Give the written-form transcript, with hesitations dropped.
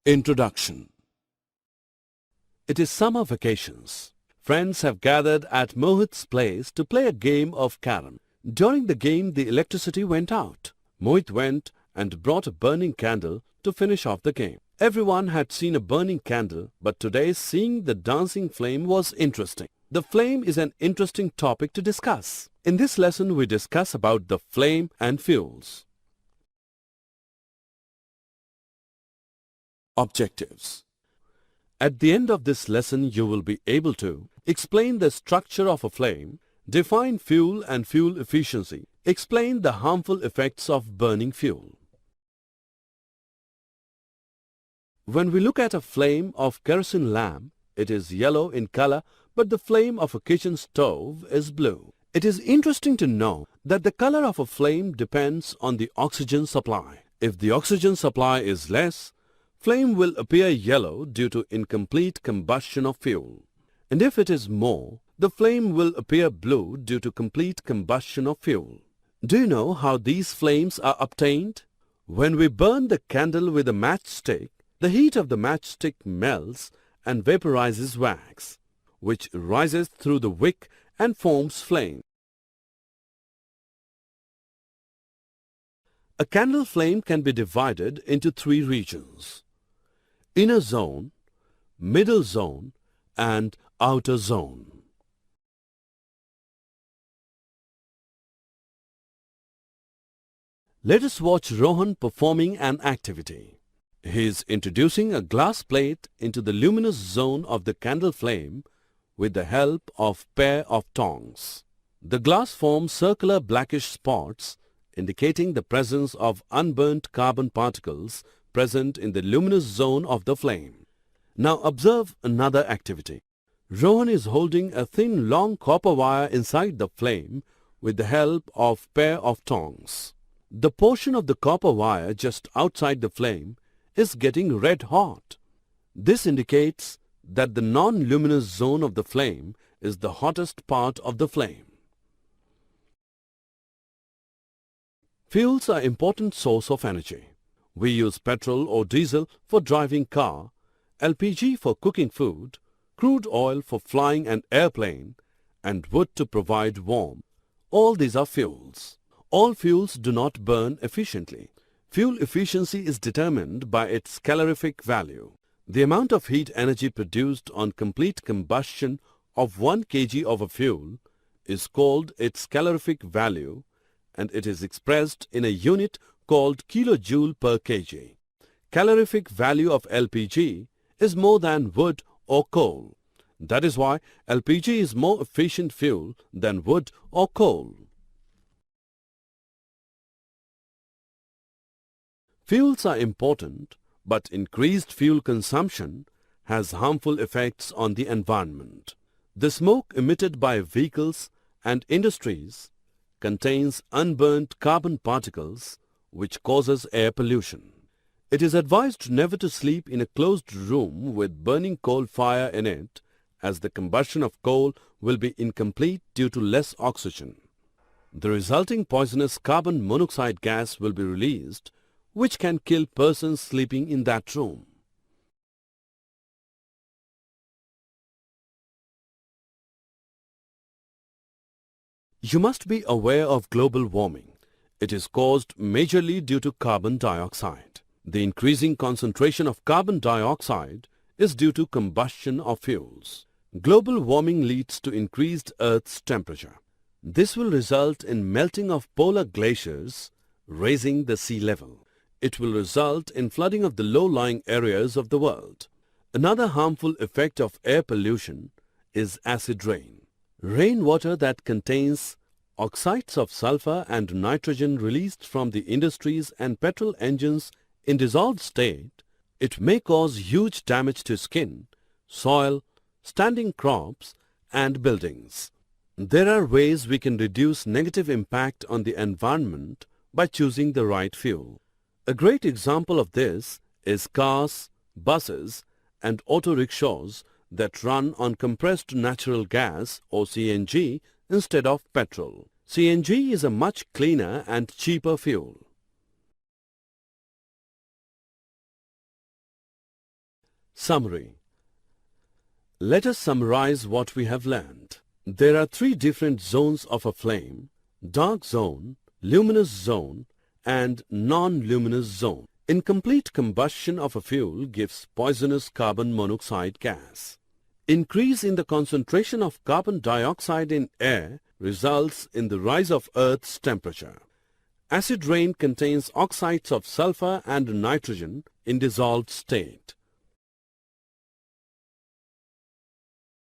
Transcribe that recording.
Introduction. It is summer vacations. Friends have gathered at Mohit's place to play a game of carom. During the game, the electricity went out. Mohit went and brought a burning candle to finish off the game. Everyone had seen a burning candle, but today seeing the dancing flame was interesting. The flame is an interesting topic to discuss. In this lesson, we discuss about the flame and fuels. Objectives. At the end of this lesson, you will be able to explain the structure of a flame, define fuel and fuel efficiency, explain the harmful effects of burning fuel. When we look at a flame of kerosene lamp, it is yellow in color, but the flame of a kitchen stove is blue. It is interesting to know that the color of a flame depends on the oxygen supply. If the oxygen supply is less, flame will appear yellow due to incomplete combustion of fuel. And if it is more, the flame will appear blue due to complete combustion of fuel. Do you know how these flames are obtained? When we burn the candle with a matchstick, the heat of the matchstick melts and vaporizes wax, which rises through the wick and forms flame. A candle flame can be divided into three regions: inner zone, middle zone, and outer zone. Let us watch Rohan performing an activity. He is introducing a glass plate into the luminous zone of the candle flame with the help of pair of tongs. The glass forms circular blackish spots indicating the presence of unburnt carbon particles present in the luminous zone of the flame. Now observe another activity. Rohan is holding a thin long copper wire inside the flame with the help of pair of tongs. The portion of the copper wire just outside the flame is getting red hot. This indicates that the non-luminous zone of the flame is the hottest part of the flame. Fuels are important source of energy. We use petrol or diesel for driving car, LPG for cooking food, crude oil for flying an airplane, and wood to provide warmth. All these are fuels. All fuels do not burn efficiently. Fuel efficiency is determined by its calorific value. The amount of heat energy produced on complete combustion of 1 kg of a fuel is called its calorific value, and it is expressed in a unit called kilojoule per kg. Calorific value of LPG is more than wood or coal. That is why LPG is more efficient fuel than wood or coal. Fuels are important, but increased fuel consumption has harmful effects on the environment. The smoke emitted by vehicles and industries contains unburnt carbon particles, which causes air pollution. It is advised never to sleep in a closed room with burning coal fire in it, as the combustion of coal will be incomplete due to less oxygen. The resulting poisonous carbon monoxide gas will be released, which can kill persons sleeping in that room. You must be aware of global warming. It is caused majorly due to carbon dioxide. The increasing concentration of carbon dioxide is due to combustion of fuels. Global warming leads to increased Earth's temperature. This will result in melting of polar glaciers, raising the sea level. It will result in flooding of the low-lying areas of the world. Another harmful effect of air pollution is acid rain. Rainwater that contains oxides of sulfur and nitrogen released from the industries and petrol engines in dissolved state, it may cause huge damage to skin, soil, standing crops, and buildings. There are ways we can reduce negative impact on the environment by choosing the right fuel. A great example of this is cars, buses, and auto rickshaws that run on compressed natural gas or CNG instead of petrol. CNG is a much cleaner and cheaper fuel. Summary. Let us summarize what we have learned. There are three different zones of a flame: dark zone, luminous zone, and non-luminous zone. Incomplete combustion of a fuel gives poisonous carbon monoxide gas. Increase in the concentration of carbon dioxide in air results in the rise of Earth's temperature. Acid rain contains oxides of sulfur and nitrogen in dissolved state.